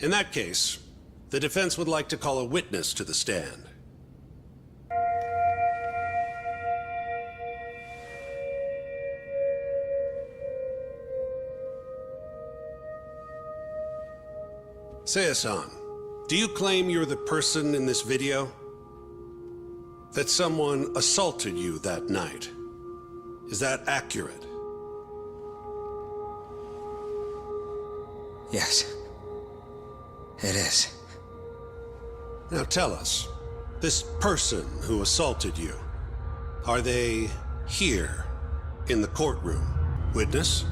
In that case, the defense would like to call a witness to the stand. Seiya-san, do you claim you're the person in this video? That someone assaulted you that night? Is that accurate? Yes. It is. Now tell us, this person who assaulted you, are they here in the courtroom? Witness?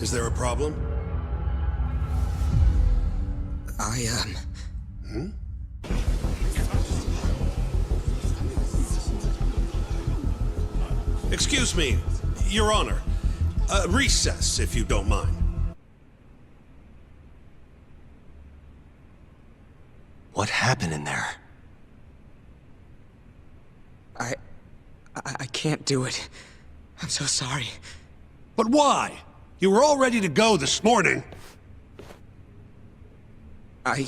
Is there a problem? Excuse me, Your Honor. Recess, if you don't mind. What happened in there? I can't do it. I'm so sorry. But why? You were all ready to go this morning. I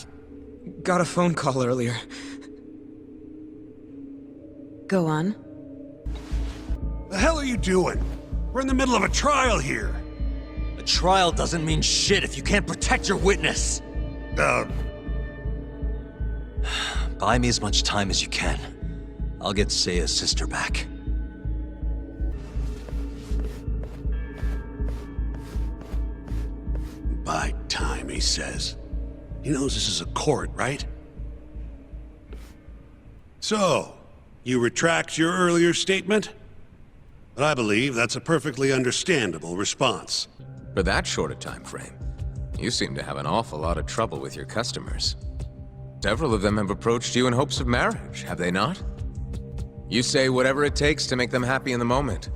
got a phone call earlier. Go on. The hell are you doing? We're in the middle of a trial here. A trial doesn't mean shit if you can't protect your witness. Buy me as much time as you can. I'll get Seiya's sister back. Buy time, he says. He knows this is a court, right? So, you retract your earlier statement? But I believe that's a perfectly understandable response. For that short a time frame, you seem to have an awful lot of trouble with your customers. Several of them have approached you in hopes of marriage, have they not? You say whatever it takes to make them happy in the moment,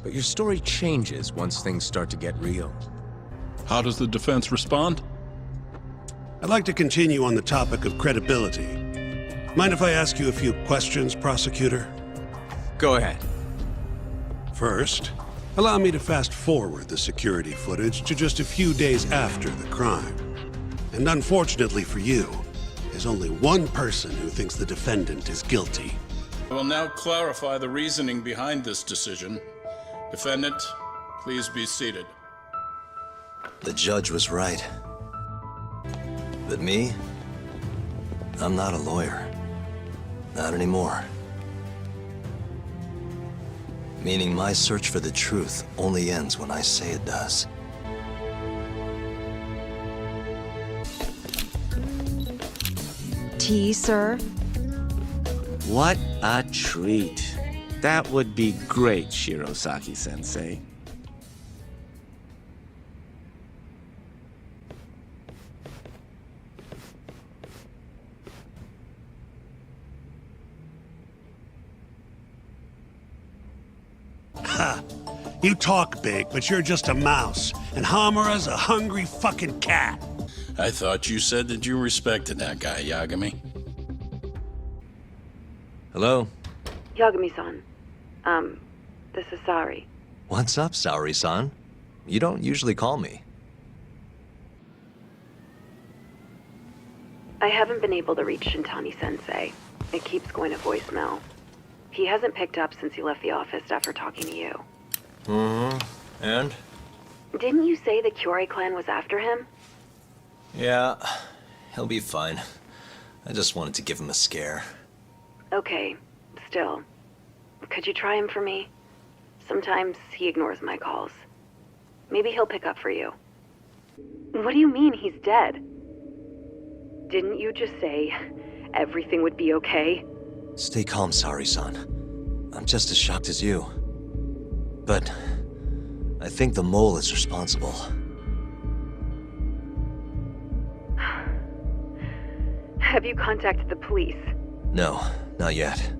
but your story changes once things start to get real. How does the defense respond? I'd like to continue on the topic of credibility. Mind if I ask you a few questions, prosecutor? Go ahead. First, allow me to fast forward the security footage to just a few days after the crime. And unfortunately for you, there's only one person who thinks the defendant is guilty. I will now clarify the reasoning behind this decision. Defendant, please be seated. The judge was right. But me? I'm not a lawyer. Not anymore. Meaning my search for the truth only ends when I say it does. Tea, sir? What a treat. That would be great, Shirosaki-sensei. Ha! You talk big, but you're just a mouse, and Hamura's a hungry fucking cat. I thought you said that you respected that guy, Yagami. Hello? Yagami-san. This is Saori. What's up, Saori-san? You don't usually call me. I haven't been able to reach Shintani-sensei. It keeps going to voicemail. He hasn't picked up since he left the office after talking to you. And? Didn't you say the Kyorei clan was after him? Yeah, he'll be fine. I just wanted to give him a scare. Okay, still. Could you try him for me? Sometimes he ignores my calls. Maybe he'll pick up for you. What do you mean he's dead? Didn't you just say everything would be okay? Stay calm, Saori-san. I'm just as shocked as you. But I think the mole is responsible. Have you contacted the police? No, not yet.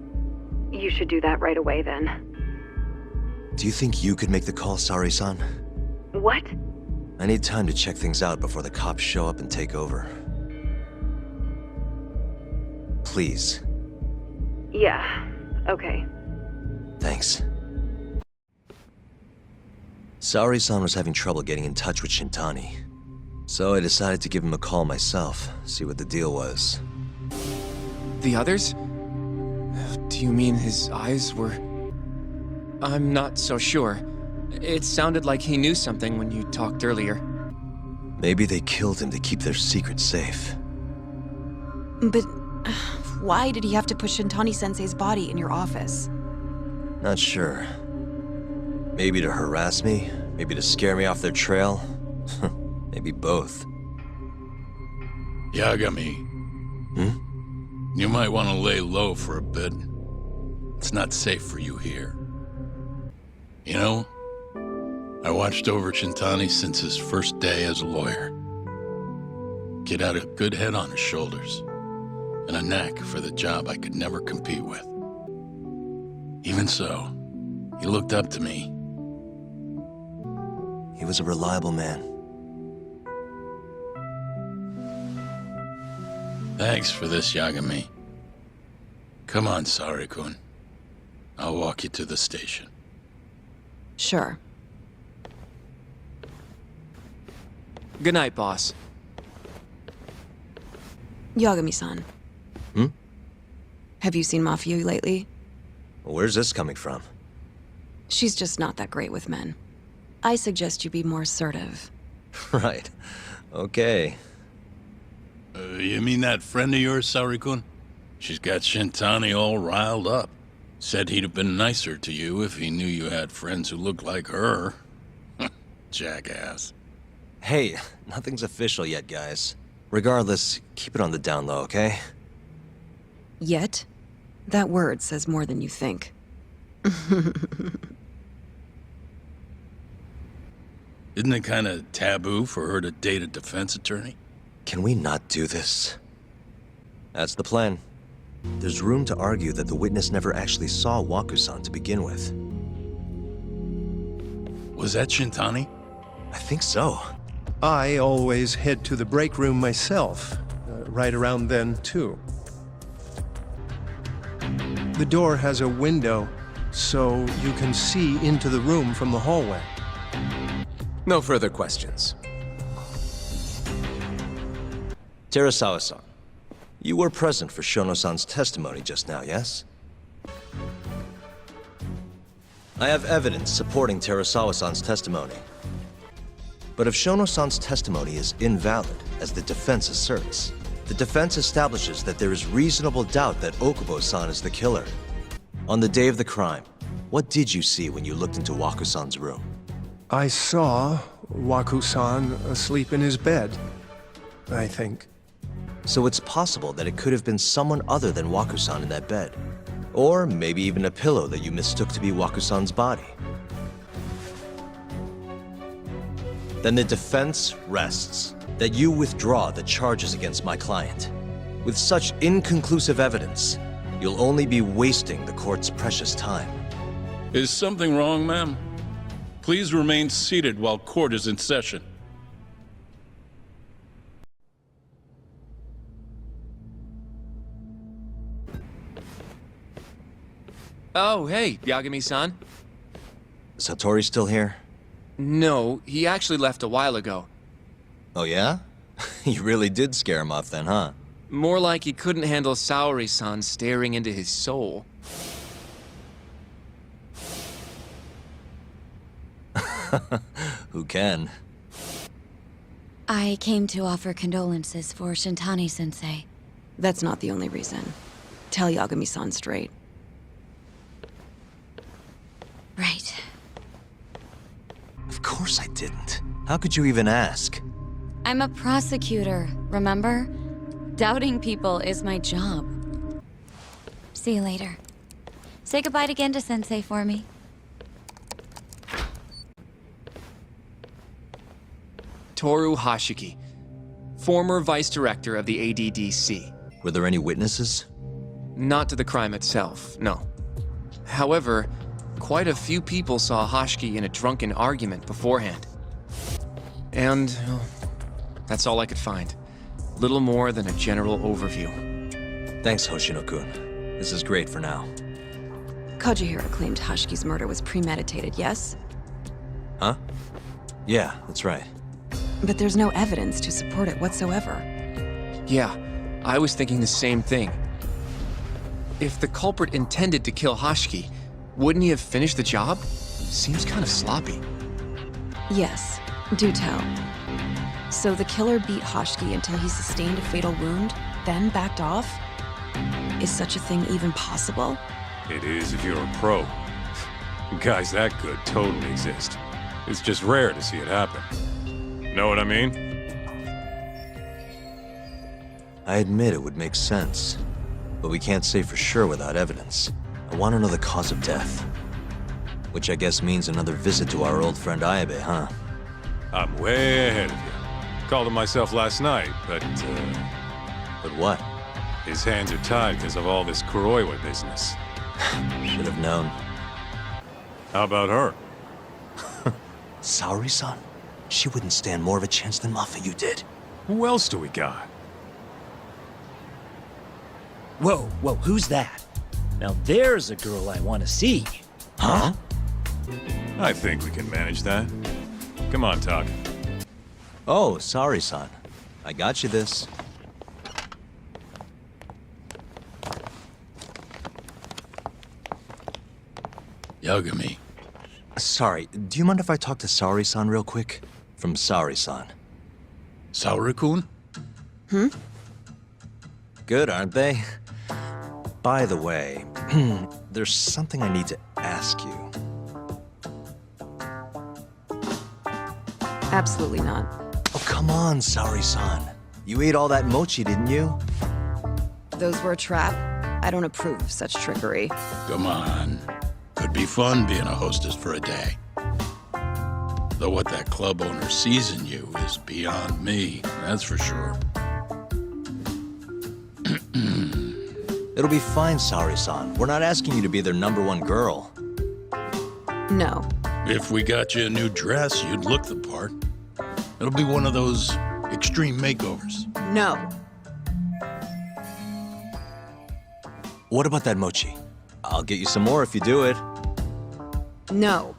You should do that right away then. Do you think you could make the call, Saori-san? What? I need time to check things out before the cops show up and take over. Please. Yeah, okay. Thanks. Saori-san was having trouble getting in touch with Shintani. So I decided to give him a call myself, see what the deal was. The others? Do you mean his eyes were... I'm not so sure. It sounded like he knew something when you talked earlier. Maybe they killed him to keep their secret safe. But why did he have to put Shintani-sensei's body in your office? Not sure. Maybe to harass me, maybe to scare me off their trail. Maybe both. Yagami. You might want to lay low for a bit. It's not safe for you here. You know, I watched over Shintani since his first day as a lawyer. Kid had a good head on his shoulders, and a knack for the job I could never compete with. Even so, he looked up to me. He was a reliable man. Thanks for this, Yagami. Come on, Saori-kun. I'll walk you to the station. Sure. Good night, boss. Yagami-san. Have you seen Mafio lately? Where's this coming from? She's just not that great with men. I suggest you be more assertive. Right. Okay. You mean that friend of yours, Saori-kun? She's got Shintani all riled up. Said he'd have been nicer to you if he knew you had friends who looked like her. Jackass. Hey, nothing's official yet, guys. Regardless, keep it on the down low, okay? Yet? That word says more than you think. Isn't it kind of taboo for her to date a defense attorney? Can we not do this? That's the plan. There's room to argue that the witness never actually saw Waku-san to begin with. Was that Shintani? I think so. I always head to the break room myself, right around then, too. The door has a window, so you can see into the room from the hallway. No further questions. Terasawa-san, you were present for Shono-san's testimony just now, yes? I have evidence supporting Terasawa-san's testimony. But if Shono-san's testimony is invalid, as the defense asserts, the defense establishes that there is reasonable doubt that Okubo-san is the killer. On the day of the crime, what did you see when you looked into Waku-san's room? I saw Waku-san asleep in his bed, I think. So it's possible that it could have been someone other than Waku-san in that bed. Or maybe even a pillow that you mistook to be Waku-san's body. Then the defense rests that you withdraw the charges against my client. With such inconclusive evidence, you'll only be wasting the court's precious time. Is something wrong, ma'am? Please remain seated while court is in session. Oh, hey, Yagami-san. Satori still here? No, he actually left a while ago. Oh yeah? You really did scare him off then, huh? More like he couldn't handle Saori-san staring into his soul. Who can? I came to offer condolences for Shintani-sensei. That's not the only reason. Tell Yagami-san straight. Right. Of course I didn't. How could you even ask? I'm a prosecutor, remember? Doubting people is my job. See you later. Say goodbye to Genda-sensei for me. Toru Hashiki, former vice director of the ADDC. Were there any witnesses? Not to the crime itself, no. However, quite a few people saw Hashiki in a drunken argument beforehand. And well, that's all I could find. Little more than a general overview. Thanks, Hoshino-kun. This is great for now. Kajihira claimed Hashiki's murder was premeditated, yes? Huh? Yeah, that's right. but there's no evidence to support it whatsoever. Yeah, I was thinking the same thing. If the culprit intended to kill Hoshki, wouldn't he have finished the job? Seems kind of sloppy. Yes, do tell. So the killer beat Hoshki until he sustained a fatal wound, then backed off? Is such a thing even possible? It is if you're a pro. Guys that good totally exist. It's just rare to see it happen. Know what I mean? I admit it would make sense, but we can't say for sure without evidence. I want to know the cause of death. Which I guess means another visit to our old friend Ayabe, huh? I'm way ahead of you. Called him myself last night, but But what? his hands are tied because of all this Kuroiwa business. Should have known. How about her? Saori-san? She wouldn't stand more of a chance than Mafuyu did. Who else do we got? Whoa, whoa, who's that? Now there's a girl I want to see. Huh? I think we can manage that. Come on, Talk. Oh, Saori-san. I got you this. Yagami. Sorry, do you mind if I talk to Saori-san real quick? From Saori-san. Saori-kun? Good, aren't they? By the way, there's something I need to ask you. Absolutely not. Oh, come on, Saori-san. You ate all that mochi, didn't you? Those were a trap. I don't approve of such trickery. Come on. Could be fun being a hostess for a day. Though what that club owner sees in you is beyond me, that's for sure. It'll be fine, Saori-san. We're not asking you to be their #1 girl. No. If we got you a new dress, you'd look the part. It'll be one of those extreme makeovers. No. What about that mochi? I'll get you some more if you do it. No.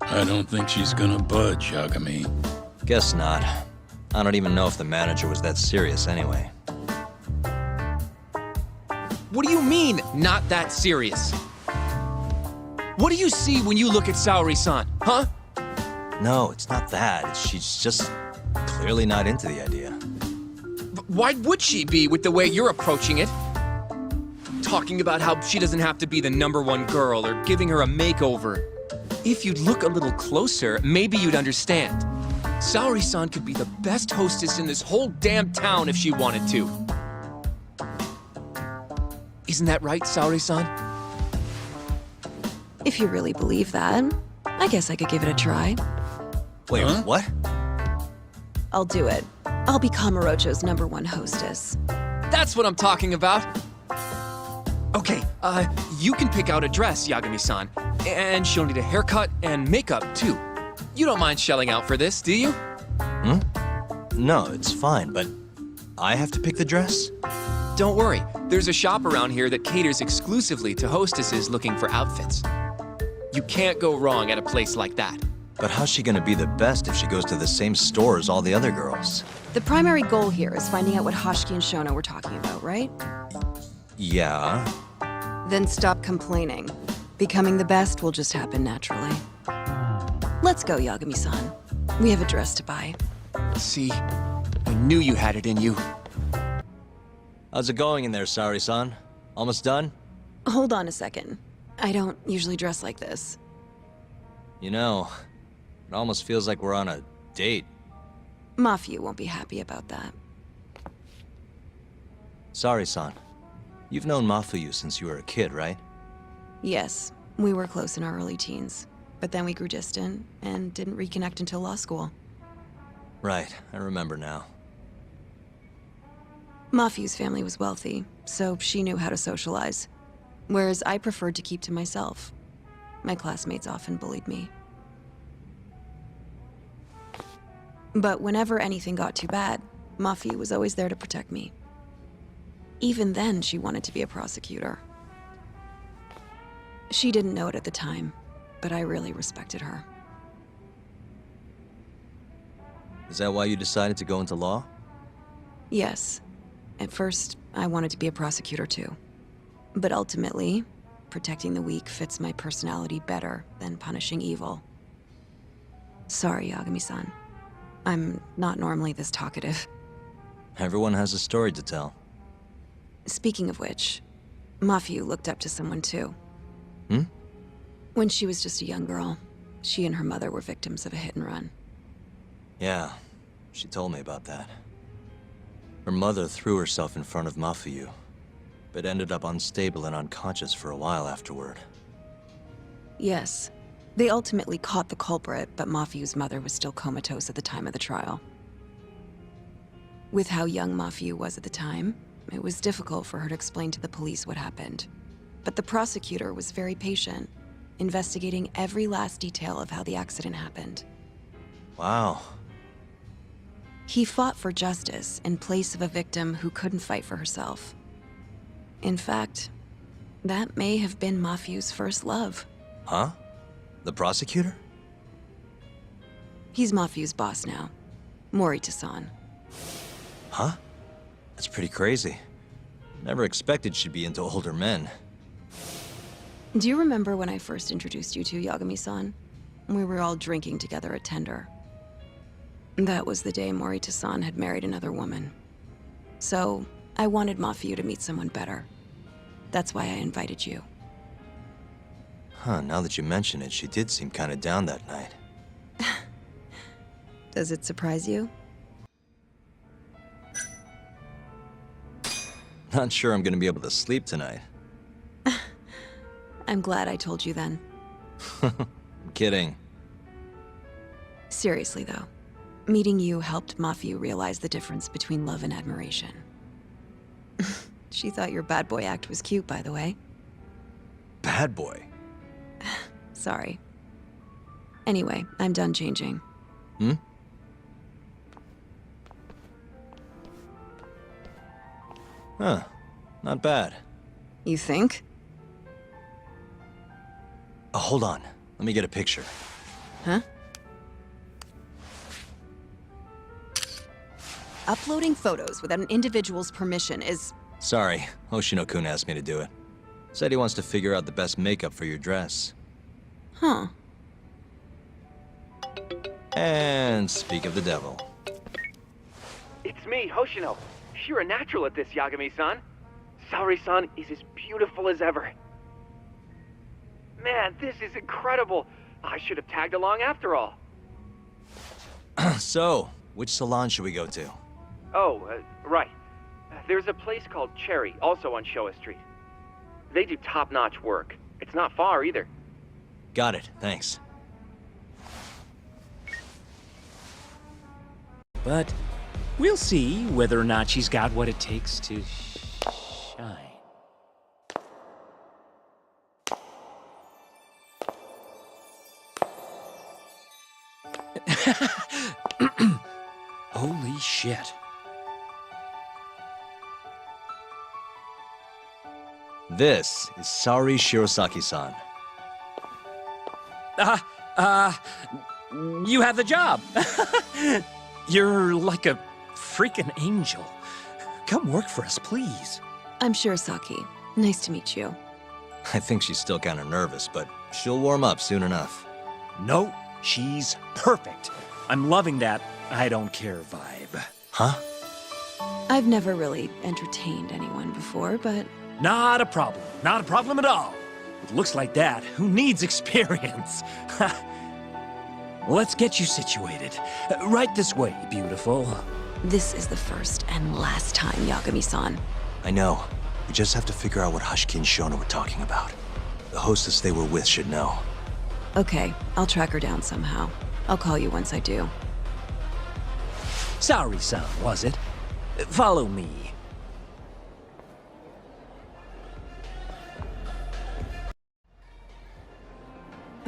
I don't think she's gonna budge, Yagami. Guess not. I don't even know if the manager was that serious anyway. What do you mean, not that serious? What do you see when you look at Saori-san, huh? No, it's not that. She's just clearly not into the idea. Why would she be with the way you're approaching it? Talking about how she doesn't have to be the #1 girl or giving her a makeover. If you'd look a little closer, maybe you'd understand. Saori-san could be the best hostess in this whole damn town if she wanted to. Isn't that right, Saori-san? If you really believe that, I guess I could give it a try. Wait, Huh? what? I'll do it. I'll be Kamurocho's #1 hostess. That's what I'm talking about. Okay, you can pick out a dress, Yagami-san. And she'll need a haircut and makeup, too. You don't mind shelling out for this, do you? No, it's fine, but I have to pick the dress? Don't worry, there's a shop around here that caters exclusively to hostesses looking for outfits. You can't go wrong at a place like that. But how's she gonna be the best if she goes to the same store as all the other girls? The primary goal here is finding out what Hoshki and Shono were talking about, right? Yeah. Then stop complaining. Becoming the best will just happen naturally. Let's go, Yagami-san. We have a dress to buy. See, I knew you had it in you. How's it going in there, Saori-san? Almost done? Hold on a second. I don't usually dress like this. You know, it almost feels like we're on a date. Mafuyu won't be happy about that. Saori-san, you've known Mafuyu since you were a kid, right? Yes, we were close in our early teens, but then we grew distant and didn't reconnect until law school. Right, I remember now. Mafuyu's family was wealthy, so she knew how to socialize, whereas I preferred to keep to myself. My classmates often bullied me. But whenever anything got too bad, Mafuyu was always there to protect me. Even then, she wanted to be a prosecutor. She didn't know it at the time, but I really respected her. Is that why you decided to go into law? Yes. At first, I wanted to be a prosecutor too. But ultimately, protecting the weak fits my personality better than punishing evil. Sorry, Yagami-san. I'm not normally this talkative. Everyone has a story to tell. Speaking of which, Mafiu looked up to someone too. Hmm? When she was just a young girl, she and her mother were victims of a hit and run. Yeah, she told me about that. Her mother threw herself in front of Mafiu, but ended up unstable and unconscious for a while afterward. Yes. They ultimately caught the culprit, but Mafiu's mother was still comatose at the time of the trial. With how young Mafiu was at the time, it was difficult for her to explain to the police what happened. But the prosecutor was very patient, investigating every last detail of how the accident happened. Wow. He fought for justice in place of a victim who couldn't fight for herself. In fact, that may have been Mafiu's first love. Huh? The prosecutor? He's Mafiu's boss now, Morita-san. Huh? That's pretty crazy. Never expected she'd be into older men. Do you remember when I first introduced you to Yagami-san? We were all drinking together at Tender. That was the day Morita-san had married another woman. So, I wanted Mafiu to meet someone better. That's why I invited you. Huh, now that you mention it, she did seem kinda down that night. Does it surprise you? Not sure I'm gonna be able to sleep tonight. I'm glad I told you then. I'm kidding. Seriously though, meeting you helped Mafiu realize the difference between love and admiration. She thought your bad boy act was cute, by the way. Bad boy? Sorry. Anyway, I'm done changing. Hmm? Huh. Not bad. You think? Oh, hold on. Let me get a picture. Huh? Uploading photos without an individual's permission is... Sorry, Hoshino-kun asked me to do it. Said he wants to figure out the best makeup for your dress. Huh. And speak of the devil. It's me, Hoshino. You're a natural at this, Yagami-san. Saori-san is as beautiful as ever. Man, this is incredible. I should have tagged along after all. So, which salon should we go to? Oh, right. There's a place called Cherry, also on Showa Street. They do top-notch work. It's not far either. Got it, thanks. But we'll see whether or not she's got what it takes to shine. Holy shit. This is Saori Shirosaki-san. You have the job. You're like a freaking angel. Come work for us, please. I'm Shirosaki. Nice to meet you. I think she's still kinda nervous, but she'll warm up soon enough. No, she's perfect. I'm loving that I don't care vibe. Huh? I've never really entertained anyone before, but... Not a problem. Not a problem at all. With looks like that, who needs experience? Let's get you situated. Right this way, beautiful. This is the first and last time, Yagami-san. I know. We just have to figure out what Hashiki and Shona were talking about. The hostess they were with should know. Okay, I'll track her down somehow. I'll call you once I do. Saori-san, was it? Follow me.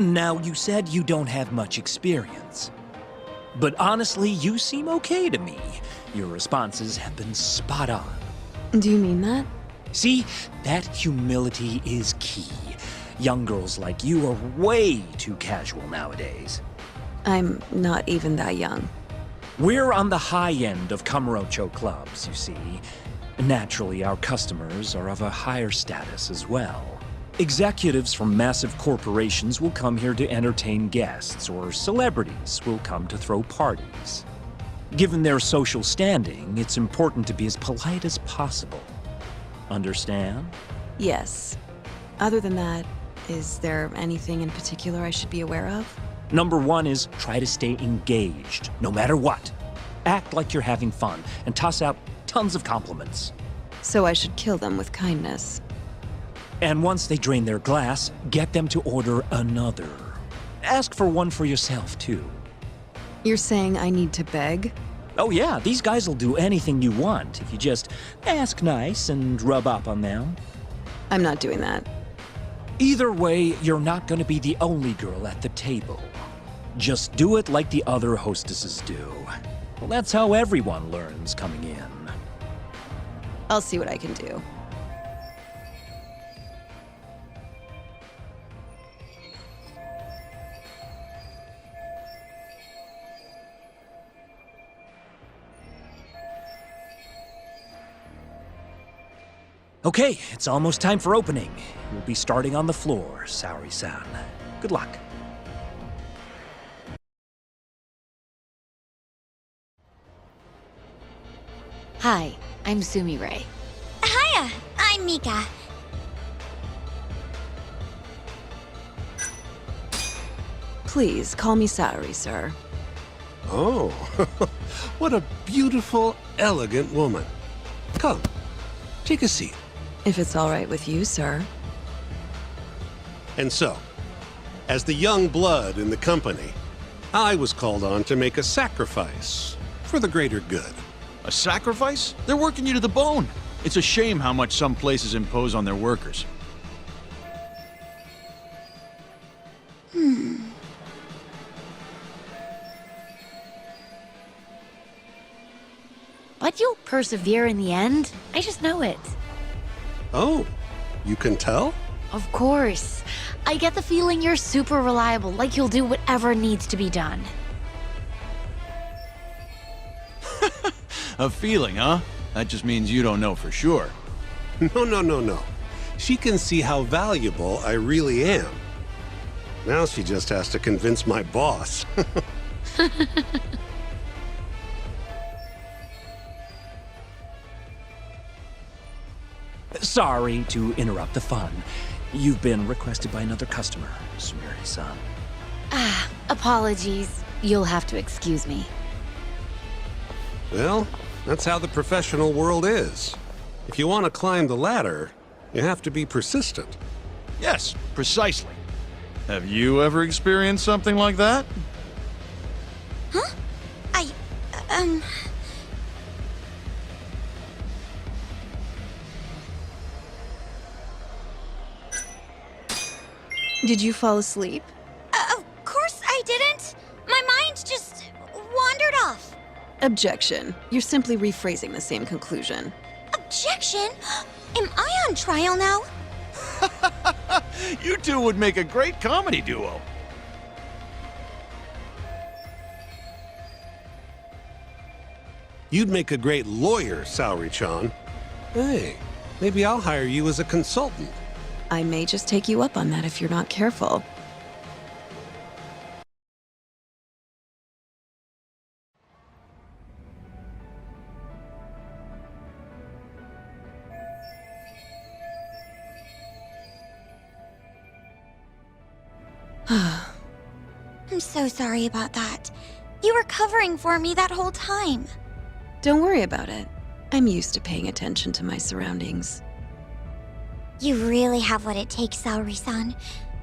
Now, you said you don't have much experience. But honestly, you seem okay to me. Your responses have been spot on. Do you mean that? See, that humility is key. Young girls like you are way too casual nowadays. I'm not even that young. We're on the high end of Kamurocho clubs, you see. Naturally, our customers are of a higher status as well. Executives from massive corporations will come here to entertain guests, or celebrities will come to throw parties. Given their social standing, it's important to be as polite as possible. Understand? Yes. Other than that, is there anything in particular I should be aware of? Number one is try to stay engaged, no matter what. Act like you're having fun, and toss out tons of compliments. So I should kill them with kindness. And once they drain their glass, get them to order another. Ask for one for yourself, too. You're saying I need to beg? Oh yeah, these guys will do anything you want if you just ask nice and rub up on them. I'm not doing that. Either way, you're not gonna be the only girl at the table. Just do it like the other hostesses do. Well, that's how everyone learns coming in. I'll see what I can do. Okay, it's almost time for opening. We'll be starting on the floor, Saori-san. Good luck. Hi, I'm Sumi-Ray. Hiya, I'm Mika. Please, call me Saori, sir. Oh, what a beautiful, elegant woman. Come, take a seat. If it's all right with you, sir. And so, as the young blood in the company, I was called on to make a sacrifice for the greater good. A sacrifice? They're working you to the bone. It's a shame how much some places impose on their workers. But you'll persevere in the end. I just know it. Oh, you can tell? Of course. I get the feeling you're super reliable, like you'll do whatever needs to be done. A feeling, huh? That just means you don't know for sure. No. She can see how valuable I really am. Now she just has to convince my boss. Sorry to interrupt the fun. You've been requested by another customer, Sumire-san. Apologies. You'll have to excuse me. Well, that's how the professional world is. If you want to climb the ladder, you have to be persistent. Yes, precisely. Have you ever experienced something like that? Huh? Did you fall asleep? Of course I didn't. My mind just wandered off. Objection. You're simply rephrasing the same conclusion. Objection? Am I on trial now? You two would make a great comedy duo. You'd make a great lawyer, Saori-chan. Hey, maybe I'll hire you as a consultant. I may just take you up on that if you're not careful. I'm so sorry about that. You were covering for me that whole time. Don't worry about it. I'm used to paying attention to my surroundings. You really have what it takes, Saori-san.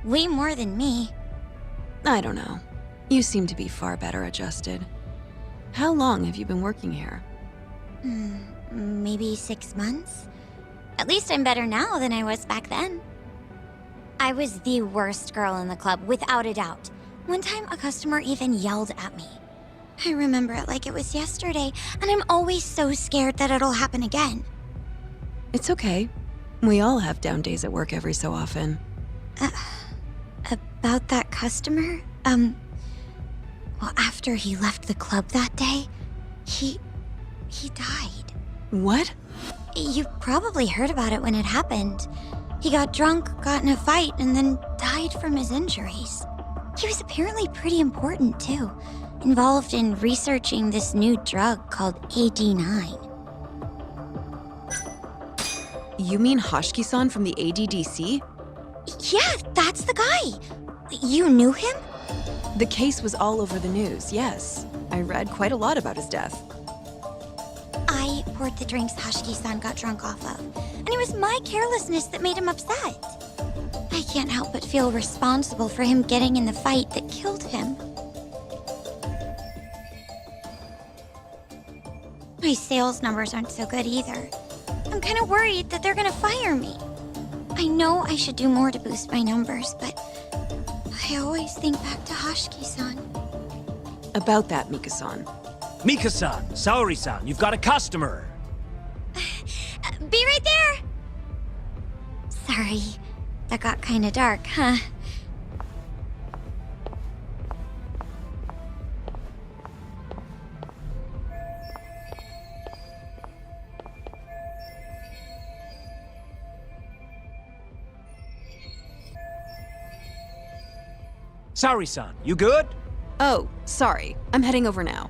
Way more than me. I don't know. You seem to be far better adjusted. How long have you been working here? Maybe 6 months? At least I'm better now than I was back then. I was the worst girl in the club, without a doubt. One time, a customer even yelled at me. I remember it like it was yesterday, and I'm always so scared that it'll happen again. It's okay. We all have down days at work every so often. About that customer? Well, after he left the club that day, He died. What? You probably heard about it when it happened. He got drunk, got in a fight, and then died from his injuries. He was apparently pretty important, too. Involved in researching this new drug called AD9. You mean Hoshiki-san from the ADDC? Yeah, that's the guy. You knew him? The case was all over the news, yes. I read quite a lot about his death. I poured the drinks Hoshiki-san got drunk off of, and it was my carelessness that made him upset. I can't help but feel responsible for him getting in the fight that killed him. My sales numbers aren't so good either. I'm kind of worried that they're gonna fire me. I know I should do more to boost my numbers, but I always think back to Hoshiki-san. About that, Mika-san. Mika-san, Saori-san, you've got a customer. Be right there! Sorry, that got kinda dark, huh? Saori-san, you good? Oh, sorry. I'm heading over now.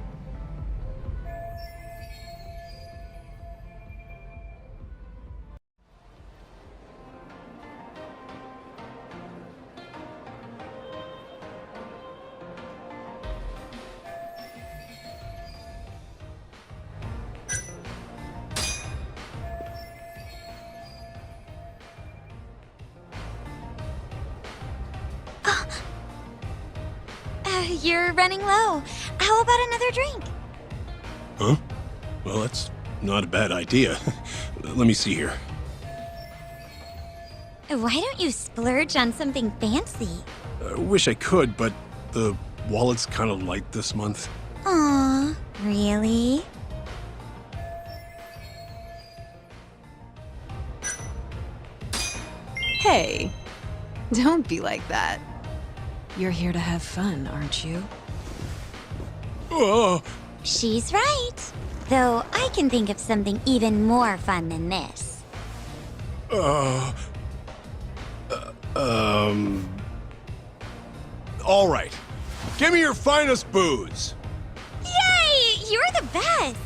You're running low. How about another drink? Huh? Well, that's not a bad idea. Let me see here. Why don't you splurge on something fancy? I wish I could, but the wallet's kind of light this month. Aw, really? Hey, don't be like that. You're here to have fun, aren't you? Oh, She's right. Though I can think of something even more fun than this. all right. Give me your finest booze. Yay! You're the best!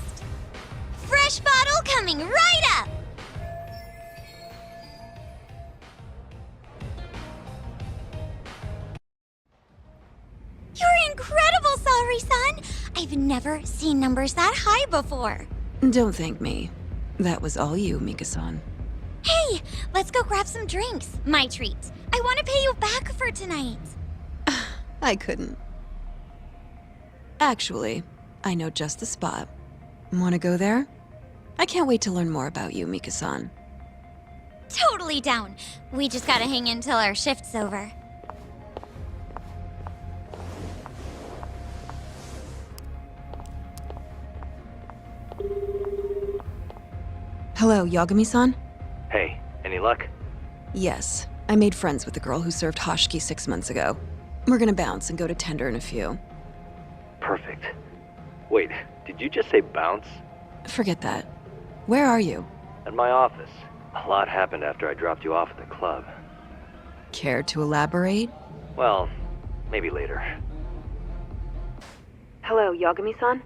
Fresh bottle coming right up! You're incredible, Saori-san! I've never seen numbers that high before. Don't thank me. That was all you, Mika-san. Hey, let's go grab some drinks. My treat. I want to pay you back for tonight. I couldn't. Actually, I know just the spot. Want to go there? I can't wait to learn more about you, Mika-san. Totally down. We just gotta hang in till our shift's over. Hello, Yagami-san? Hey, any luck? Yes. I made friends with the girl who served Hoshiki 6 months ago. We're gonna bounce and go to tender in a few. Perfect. Wait, did you just say bounce? Forget that. Where are you? At my office. A lot happened after I dropped you off at the club. Care to elaborate? Well, maybe later. Hello, Yagami-san?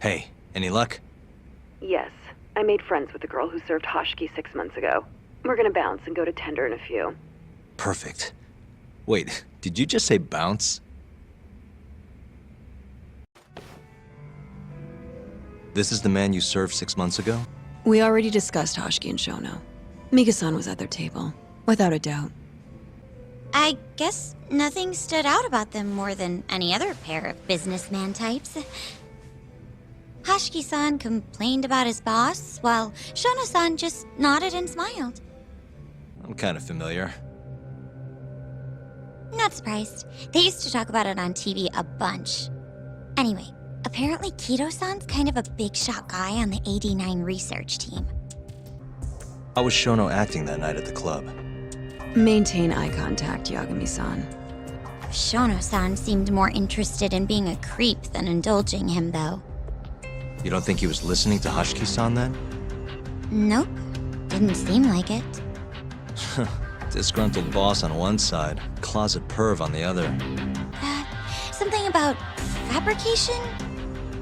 Hey, any luck? Yes. I made friends with the girl who served Hoshiki 6 months ago. We're gonna bounce and go to tender in a few. Perfect. Wait, did you just say bounce? This is the man you served 6 months ago? We already discussed Hoshiki and Shono. Mika-san was at their table, without a doubt. I guess nothing stood out about them more than any other pair of businessman types. Hoshiki-san complained about his boss, while Shono-san just nodded and smiled. I'm kind of familiar. Not surprised. They used to talk about it on TV a bunch. Anyway, apparently Kido-san's kind of a big shot guy on the AD9 research team. How was Shono acting that night at the club? Maintain eye contact, Yagami-san. Shono-san seemed more interested in being a creep than indulging him, though. You don't think he was listening to Hashiki-san then? Nope. Didn't seem like it. Disgruntled boss on one side, closet perv on the other. Something about fabrication?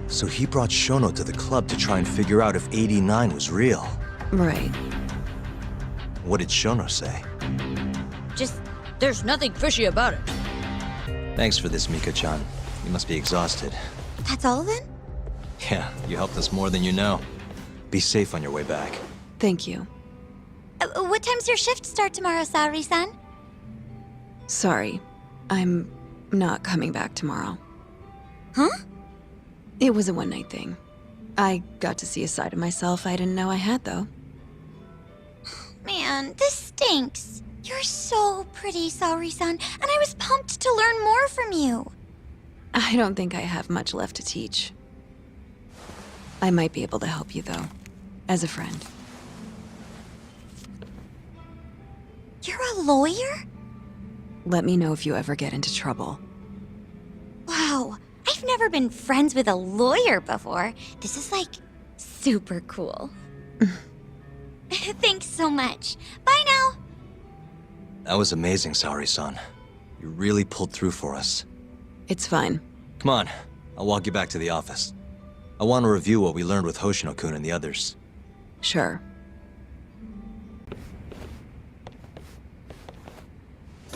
So he brought Shono to the club to try and figure out if 89 was real. Right. What did Shono say? Just, there's nothing fishy about it. Thanks for this, Mika-chan. You must be exhausted. That's all then? Yeah, you helped us more than you know. Be safe on your way back. Thank you. What time's your shift start tomorrow, Saori-san? Sorry. I'm not coming back tomorrow. Huh? It was a one-night thing. I got to see a side of myself I didn't know I had, though. Man, this stinks. You're so pretty, Saori-san, and I was pumped to learn more from you. I don't think I have much left to teach. I might be able to help you, though. As a friend. You're a lawyer? Let me know if you ever get into trouble. Wow, I've never been friends with a lawyer before. This is like super cool. Thanks so much. Bye now. That was amazing, Saori-san. You really pulled through for us. It's fine. Come on, I'll walk you back to the office. I want to review what we learned with Hoshino-kun and the others. Sure.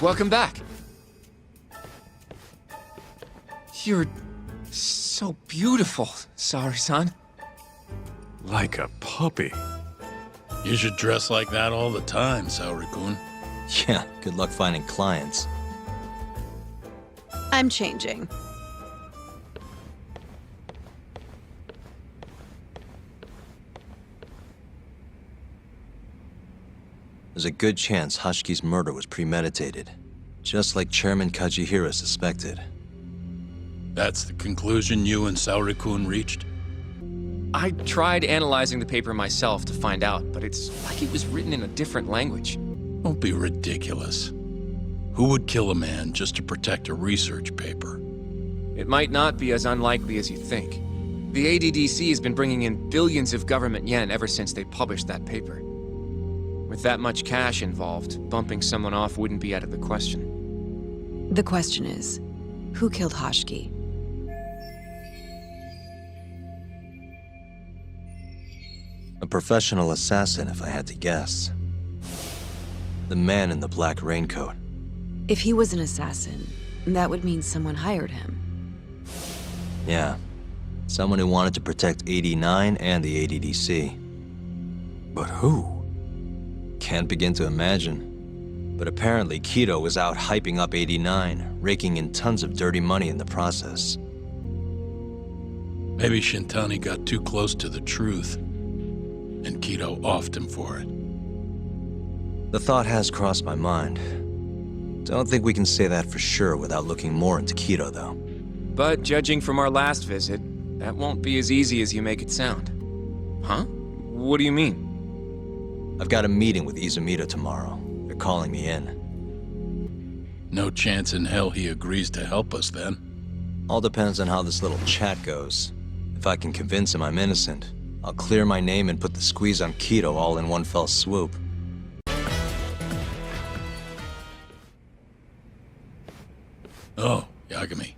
Welcome back. You're so beautiful, Saori-san. Like a puppy. You should dress like that all the time, Saori-kun. Yeah, good luck finding clients. I'm changing. There's a good chance Hashiki's murder was premeditated, just like Chairman Kajihira suspected. That's the conclusion you and Saori-kun reached? I tried analyzing the paper myself to find out, but it's like it was written in a different language. Don't be ridiculous. Who would kill a man just to protect a research paper? It might not be as unlikely as you think. The ADDC has been bringing in billions of government yen ever since they published that paper. With that much cash involved, bumping someone off wouldn't be out of the question. The question is, who killed Hashiki? A professional assassin, if I had to guess. The man in the black raincoat. If he was an assassin, that would mean someone hired him. Yeah. Someone who wanted to protect 89 and the ADDC. But who? Can't begin to imagine. But apparently Kido was out hyping up 89, raking in tons of dirty money in the process. Maybe Shintani got too close to the truth, and Kido offed him for it. The thought has crossed my mind. Don't think we can say that for sure without looking more into Kido, though. But judging from our last visit, that won't be as easy as you make it sound. Huh? What do you mean? I've got a meeting with Izumita tomorrow. They're calling me in. No chance in hell he agrees to help us then. All depends on how this little chat goes. If I can convince him I'm innocent, I'll clear my name and put the squeeze on Kido all in one fell swoop. Oh, Yagami.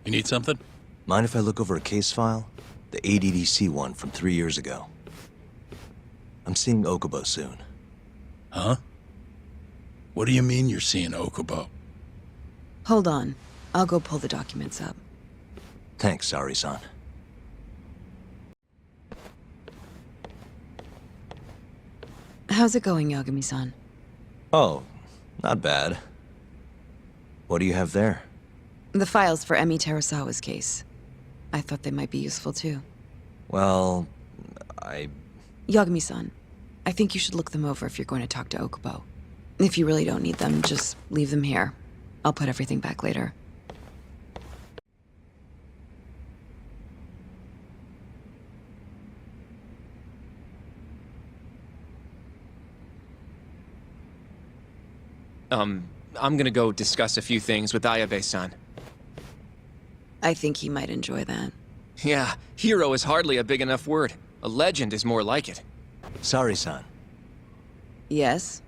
You need something? Mind if I look over a case file? The ADDC one from 3 years ago. I'm seeing Okubo soon. Huh? What do you mean you're seeing Okubo? Hold on. I'll go pull the documents up. Thanks, Saori-san. How's it going, Yagami-san? Oh, not bad. What do you have there? The files for Emi Terasawa's case. I thought they might be useful too. Well, Yagami-san, I think you should look them over if you're going to talk to Okubo. If you really don't need them, just leave them here. I'll put everything back later. I'm gonna go discuss a few things with Ayabe-san. I think he might enjoy that. Yeah, hero is hardly a big enough word. A legend is more like it. Saori-san, Yes?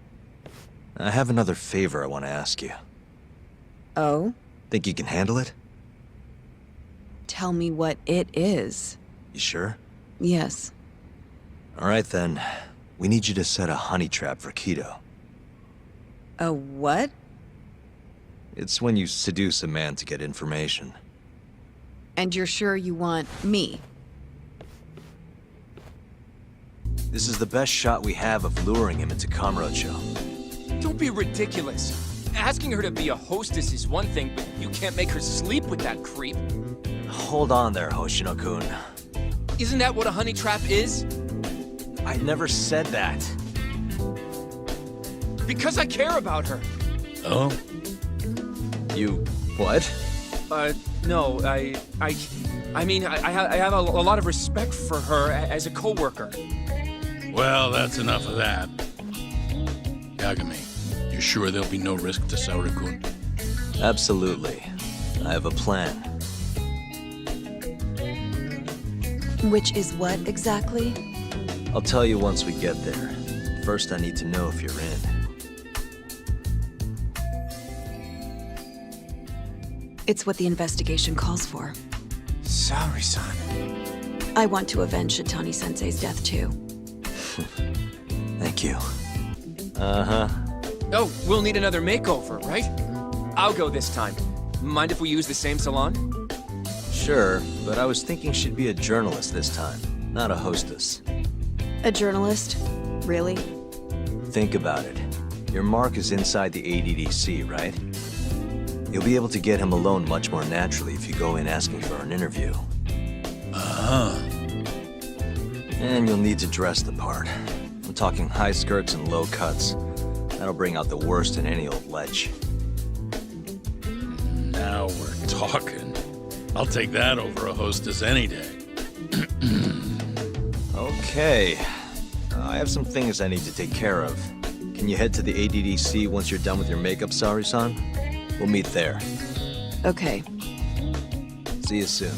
I have another favor I want to ask you. Oh? Think you can handle it? Tell me what it is. You sure? Yes. All right then. We need you to set a honey trap for Kido. A what? It's when you seduce a man to get information. And you're sure you want me? This is the best shot we have of luring him into Kamurocho. Don't be ridiculous. Asking her to be a hostess is one thing, but you can't make her sleep with that creep. Hold on there, Hoshino-kun. Isn't that what a honey trap is? I never said that. Because I care about her. Oh? You... what? No, I mean, I have a lot of respect for her as a coworker. Well, that's enough of that. Yagami, you sure there'll be no risk to Saori-kun? Absolutely. I have a plan. Which is what exactly? I'll tell you once we get there. First, I need to know if you're in. It's what the investigation calls for. Saori-san. I want to avenge Shitani-sensei's death too. Thank you. Uh-huh. Oh, we'll need another makeover, right? I'll go this time. Mind if we use the same salon? Sure, but I was thinking she'd be a journalist this time, not a hostess. A journalist? Really? Think about it. Your mark is inside the ADDC, right? You'll be able to get him alone much more naturally if you go in asking for an interview. Uh-huh. And you'll need to dress the part. I'm talking high skirts and low cuts. That'll bring out the worst in any old lech. Now we're talking. I'll take that over a hostess any day. Okay. I have some things I need to take care of. Can you head to the ADDC once you're done with your makeup, Saori-san? We'll meet there. Okay. See you soon.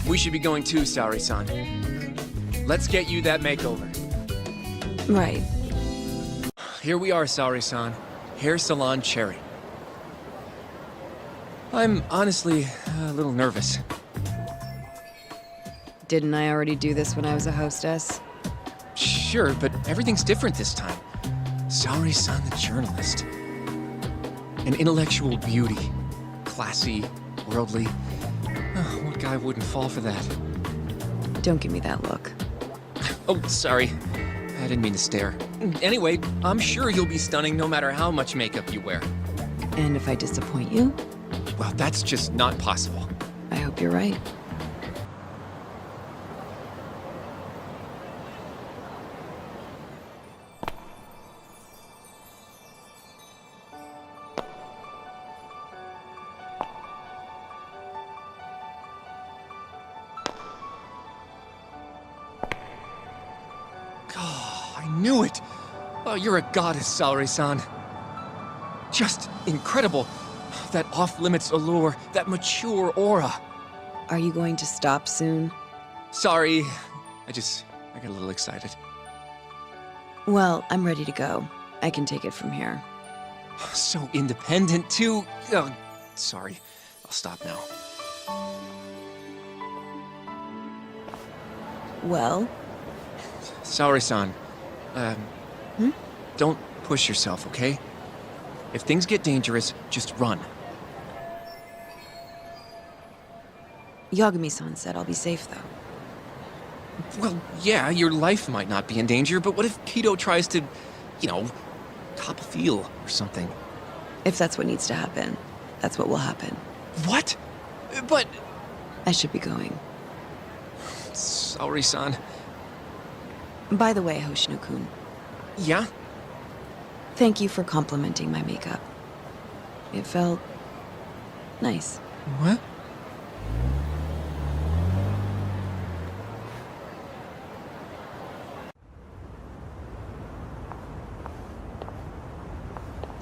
We should be going too, Saori-san. Let's get you that makeover. Right. Here we are, Saori-san. Hair Salon Cherry. I'm honestly a little nervous. Didn't I already do this when I was a hostess? Sure, but everything's different this time. Saori-san the journalist. An intellectual beauty. Classy, worldly. Oh, what guy wouldn't fall for that? Don't give me that look. Oh, sorry. I didn't mean to stare. Anyway, I'm sure you'll be stunning no matter how much makeup you wear. And if I disappoint you? Well, that's just not possible. I hope you're right. I knew it! Oh, you're a goddess, Saori-san. Just incredible. That off-limits allure, that mature aura. Are you going to stop soon? Sorry. I got a little excited. Well, I'm ready to go. I can take it from here. So independent, too. Oh, sorry. I'll stop now. Well? Saori-san. Don't push yourself, okay? If things get dangerous, just run. Yagami-san said I'll be safe, though. Well, yeah, your life might not be in danger, but what if Kido tries to, you know, top a feel or something? If that's what needs to happen, that's what will happen. What? But... I should be going. Saori-san. By the way, Hoshino-kun. Yeah? Thank you for complimenting my makeup. It felt... nice. What?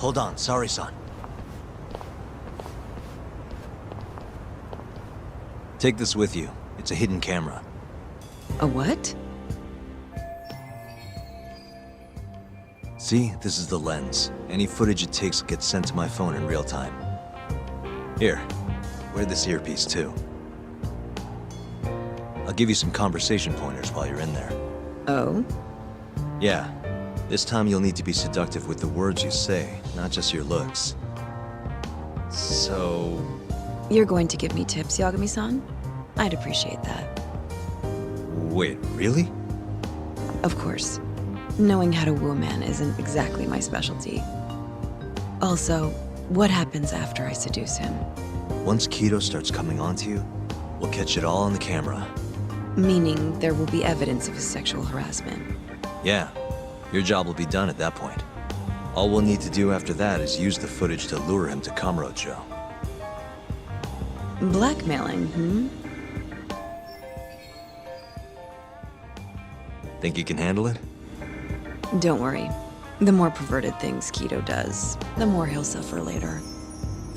Hold on, Saori-san. Take this with you. It's a hidden camera. A what? See, this is the lens. Any footage it takes gets sent to my phone in real time. Here, wear this earpiece too. I'll give you some conversation pointers while you're in there. Oh? Yeah. This time you'll need to be seductive with the words you say, not just your looks. So... You're going to give me tips, Yagami-san? I'd appreciate that. Wait, really? Of course. Knowing how to woo a man isn't exactly my specialty. Also, what happens after I seduce him? Once Kido starts coming onto you, we'll catch it all on the camera. Meaning there will be evidence of his sexual harassment. Yeah. Your job will be done at that point. All we'll need to do after that is use the footage to lure him to Kamurocho. Blackmailing, hmm? Think you can handle it? Don't worry. The more perverted things Kido does, the more he'll suffer later.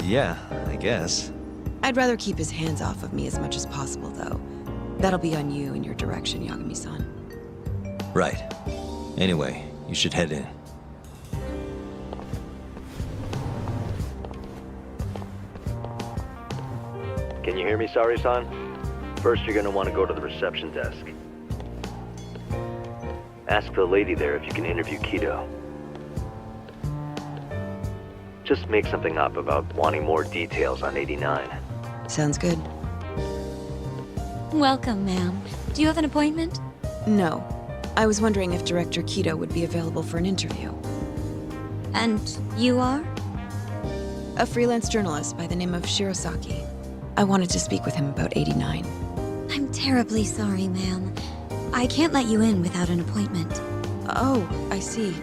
Yeah, I guess. I'd rather keep his hands off of me as much as possible, though. That'll be on you and your direction, Yagami-san. Right. Anyway, you should head in. Can you hear me, Saori-san? First, you're gonna want to go to the reception desk. Ask the lady there if you can interview Kido. Just make something up about wanting more details on 89. Sounds good. Welcome, ma'am. Do you have an appointment? No. I was wondering if Director Kido would be available for an interview. And you are? A freelance journalist by the name of Shirosaki. I wanted to speak with him about 89. I'm terribly sorry, ma'am. I can't let you in without an appointment. Oh, I see.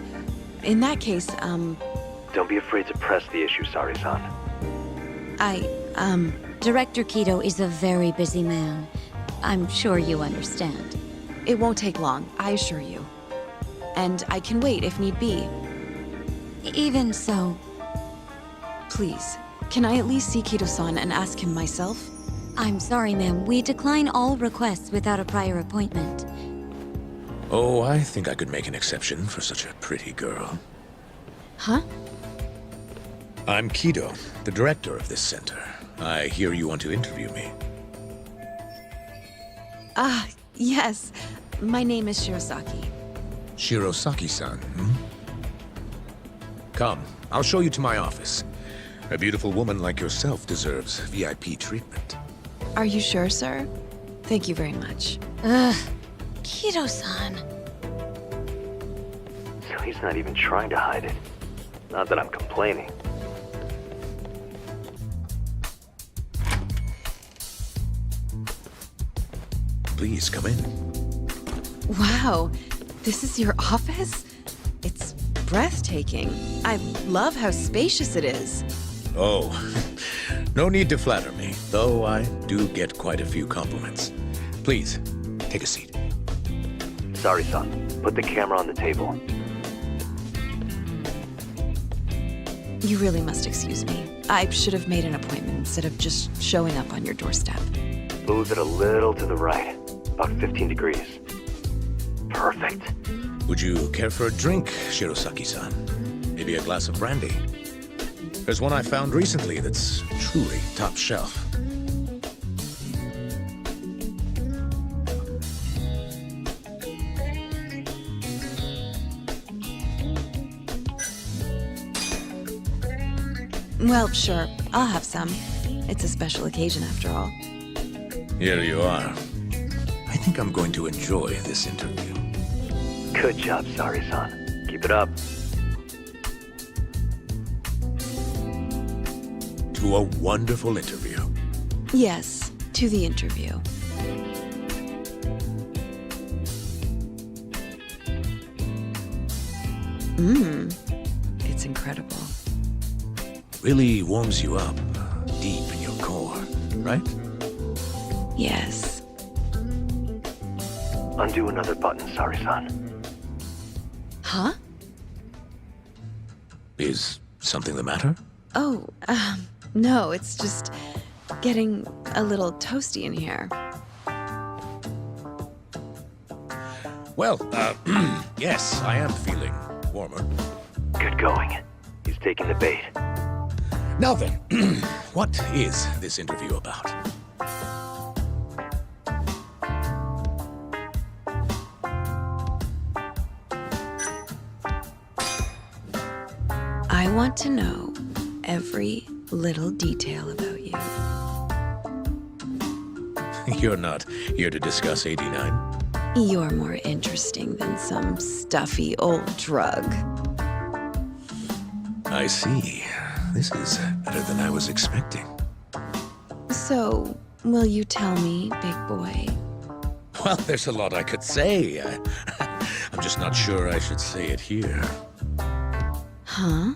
In that case, Don't be afraid to press the issue, Saori-san. Director Kido is a very busy man. I'm sure you understand. It won't take long, I assure you. And I can wait if need be. Even so... Please, can I at least see Kido-san and ask him myself? I'm sorry, ma'am. We decline all requests without a prior appointment. Oh, I think I could make an exception for such a pretty girl. Huh? I'm Kido, the director of this center. I hear you want to interview me. Ah, yes. My name is Shirosaki. Shirosaki-san, hmm? Come, I'll show you to my office. A beautiful woman like yourself deserves VIP treatment. Are you sure, sir? Thank you very much. Ugh. Kido-san. So he's not even trying to hide it. Not that I'm complaining. Please, come in. Wow, this is your office? It's breathtaking. I love how spacious it is. Oh, no need to flatter me, though I do get quite a few compliments. Please, take a seat. Saori-san, put the camera on the table. You really must excuse me. I should have made an appointment instead of just showing up on your doorstep. Move it a little to the right, about 15 degrees. Perfect. Would you care for a drink, Shirosaki-san? Maybe a glass of brandy? There's one I found recently that's truly top shelf. Well, sure. I'll have some. It's a special occasion after all. Here you are. I think I'm going to enjoy this interview. Good job, Saori-san. Keep it up. To a wonderful interview. Yes, to the interview. It's incredible. Really warms you up deep in your core, right? Yes. Undo another button, Saori-san. Huh? Is something the matter? Oh, no, it's just getting a little toasty in here. Well, yes, I am feeling warmer. Good going. He's taking the bait. Now then, what is this interview about? I want to know every little detail about you. You're not here to discuss 89? You're more interesting than some stuffy old drug. I see. This is better than I was expecting. So, will you tell me, big boy? Well, there's a lot I could say. I'm just not sure I should say it here. Huh?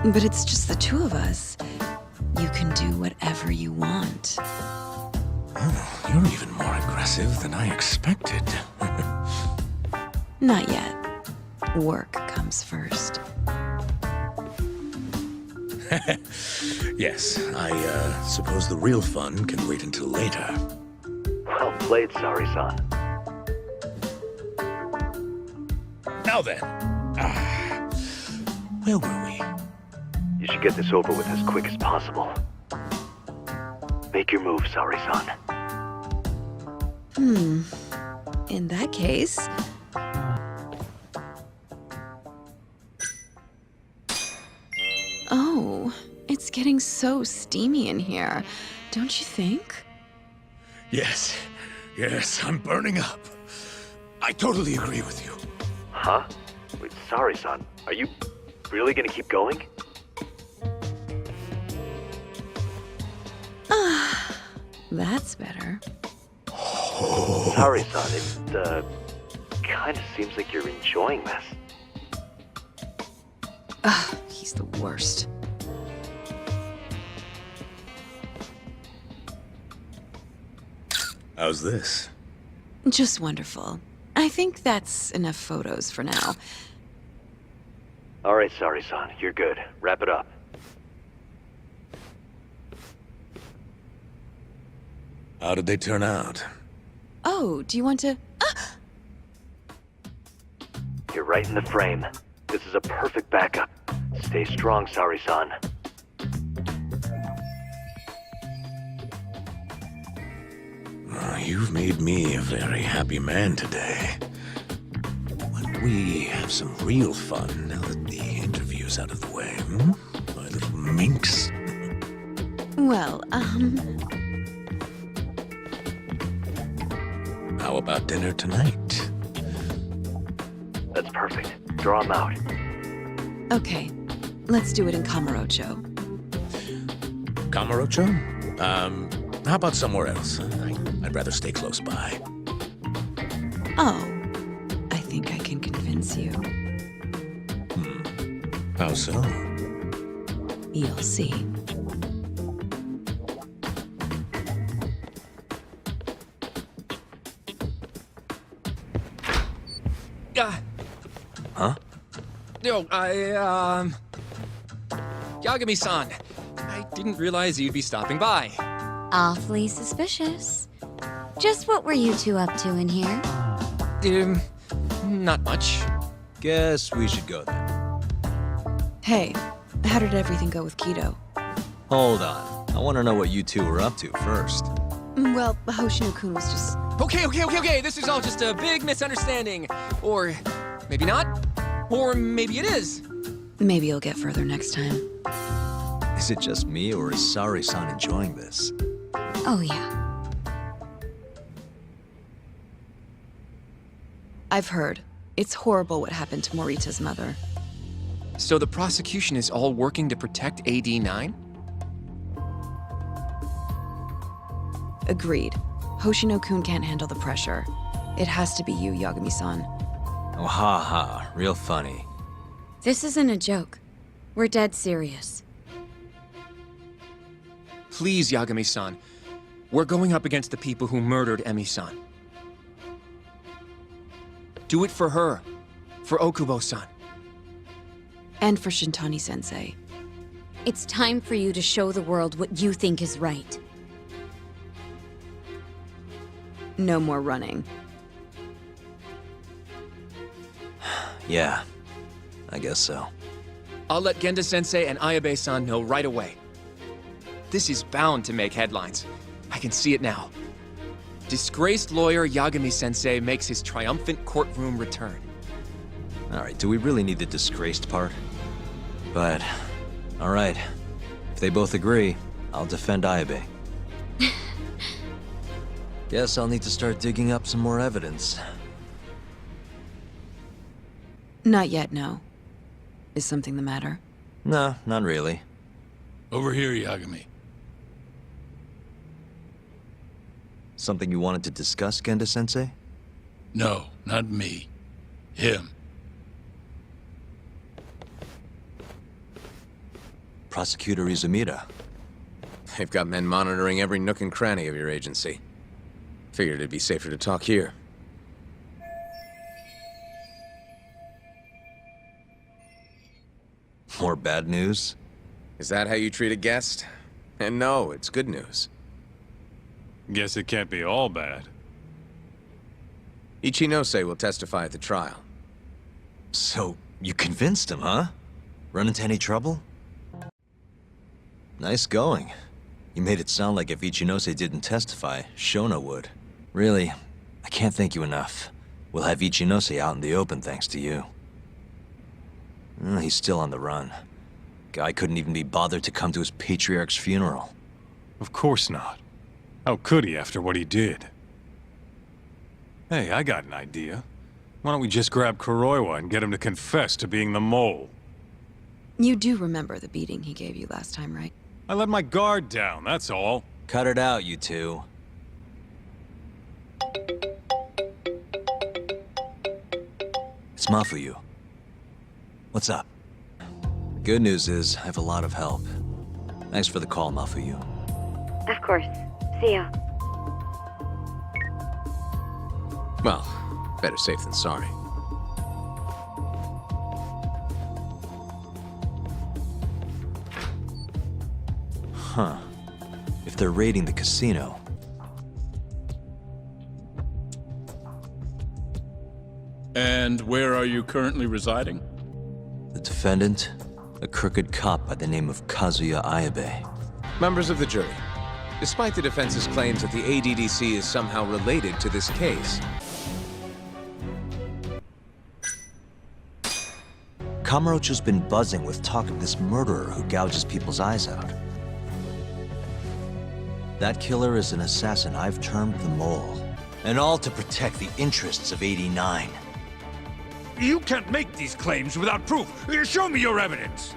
But it's just the two of us. You can do whatever you want. Oh, you're even more aggressive than I expected. Not yet. Work comes first. Yes, I suppose the real fun can wait until later. Well played, Saori-san. Now then, where were we? You should get this over with as quick as possible. Make your move, Saori-san. In that case... Oh, it's getting so steamy in here, don't you think? Yes, I'm burning up. I totally agree with you. Huh? Wait, Saori-san, are you really gonna keep going? That's better. Saori-san, it, kinda seems like you're enjoying this. He's the worst. How's this? Just wonderful. I think that's enough photos for now. Alright, Saori-san, you're good. Wrap it up. How did they turn out? Oh, do you want to... You're right in the frame. This is a perfect backup. Stay strong, Saori-san. You've made me a very happy man today. Why don't we have some real fun now that the interview's out of the way, My little minx. Well, How about dinner tonight? That's perfect. Draw him out. Okay. Let's do it in Kamurocho. Kamurocho? How about somewhere else? I'd rather stay close by. Oh, I think I can convince you. How so? You'll see. Huh? Yo, Yagami-san, I didn't realize you'd be stopping by. Awfully suspicious. Just what were you two up to in here? Not much. Guess we should go then. Hey, how did everything go with Keto? Hold on. I want to know what you two were up to first. Well, Hoshino-kun was just... Okay. This is all just a big misunderstanding. Or maybe not. Or maybe it is. Maybe you'll get further next time. Is it just me, or is Saori-san enjoying this? Oh, yeah. I've heard. It's horrible what happened to Morita's mother. So the prosecution is all working to protect AD9? Agreed. Hoshino-kun can't handle the pressure. It has to be you, Yagami-san. Oh, ha. Real funny. This isn't a joke. We're dead serious. Please, Yagami-san. We're going up against the people who murdered Emi-san. Do it for her. For Okubo-san. And for Shintani-sensei. It's time for you to show the world what you think is right. No more running. Yeah, I guess so. I'll let Genda-sensei and Ayabe-san know right away. This is bound to make headlines. I can see it now. Disgraced lawyer Yagami-sensei makes his triumphant courtroom return. Alright, do we really need the disgraced part? But, alright. If they both agree, I'll defend Ayabe. Guess I'll need to start digging up some more evidence. Not yet, no. Is something the matter? No, not really. Over here, Yagami. Something you wanted to discuss, Genda-sensei? No, not me. Him. Prosecutor Izumida. They've got men monitoring every nook and cranny of your agency. Figured it'd be safer to talk here. More bad news? Is that how you treat a guest? And no, it's good news. Guess it can't be all bad. Ichinose will testify at the trial. So, you convinced him, huh? Run into any trouble? Nice going. You made it sound like if Ichinose didn't testify, Shona would. Really, I can't thank you enough. We'll have Ichinose out in the open thanks to you. He's still on the run. Guy couldn't even be bothered to come to his patriarch's funeral. Of course not. How could he after what he did? Hey, I got an idea. Why don't we just grab Kuroiwa and get him to confess to being the mole? You do remember the beating he gave you last time, right? I let my guard down, that's all. Cut it out, you two. It's Mafuyu. What's up? The good news is, I have a lot of help. Thanks for the call, Mafuyu. Of course. See ya. Well, better safe than sorry. Huh. If they're raiding the casino... And where are you currently residing? The defendant? A crooked cop by the name of Kazuya Ayabe. Members of the jury, despite the defense's claims that the ADDC is somehow related to this case, Kamurocho's been buzzing with talk of this murderer who gouges people's eyes out. That killer is an assassin I've termed the Mole. And all to protect the interests of 89. You can't make these claims without proof. Show me your evidence.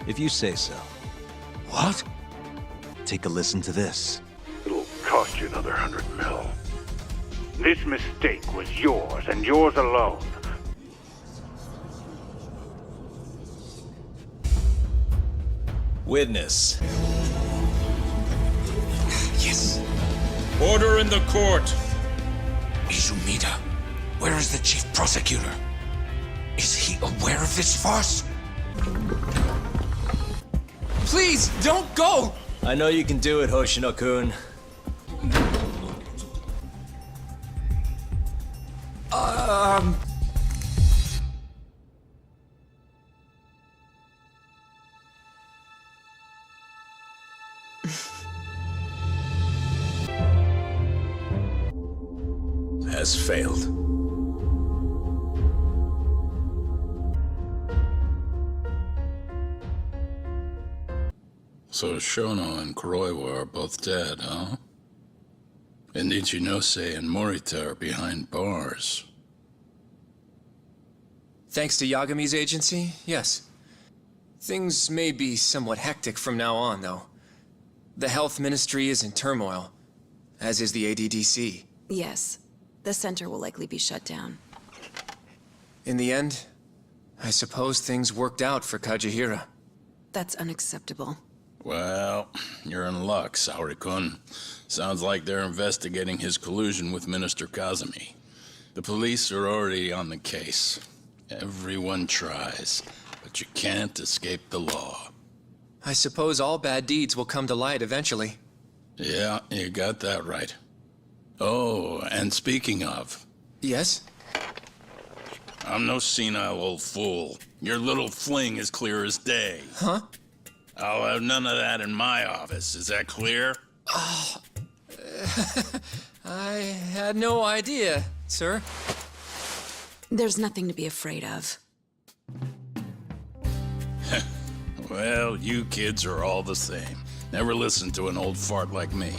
If you say so. What? Take a listen to this. It'll cost you another 100 mil. This mistake was yours and yours alone. Witness. Yes. Order in the court. Izumida, where is the chief prosecutor? Is he aware of this farce? Please, don't go! I know you can do it, Hoshino-kun. Has failed. So Shono and Kuroiwa are both dead, huh? And Ichinose and Morita are behind bars. Thanks to Yagami's agency, yes. Things may be somewhat hectic from now on, though. The health ministry is in turmoil, as is the ADDC. Yes. The center will likely be shut down. In the end, I suppose things worked out for Kajihira. That's unacceptable. Well, you're in luck, Saori-kun. Sounds like they're investigating his collusion with Minister Kazumi. The police are already on the case. Everyone tries, but you can't escape the law. I suppose all bad deeds will come to light eventually. Yeah, you got that right. Oh, and speaking of, Yes? I'm no senile old fool. Your little fling is clear as day. Huh? I'll have none of that in my office. Is that clear? I had no idea, sir. There's nothing to be afraid of. Well, you kids are all the same. Never listen to an old fart like me.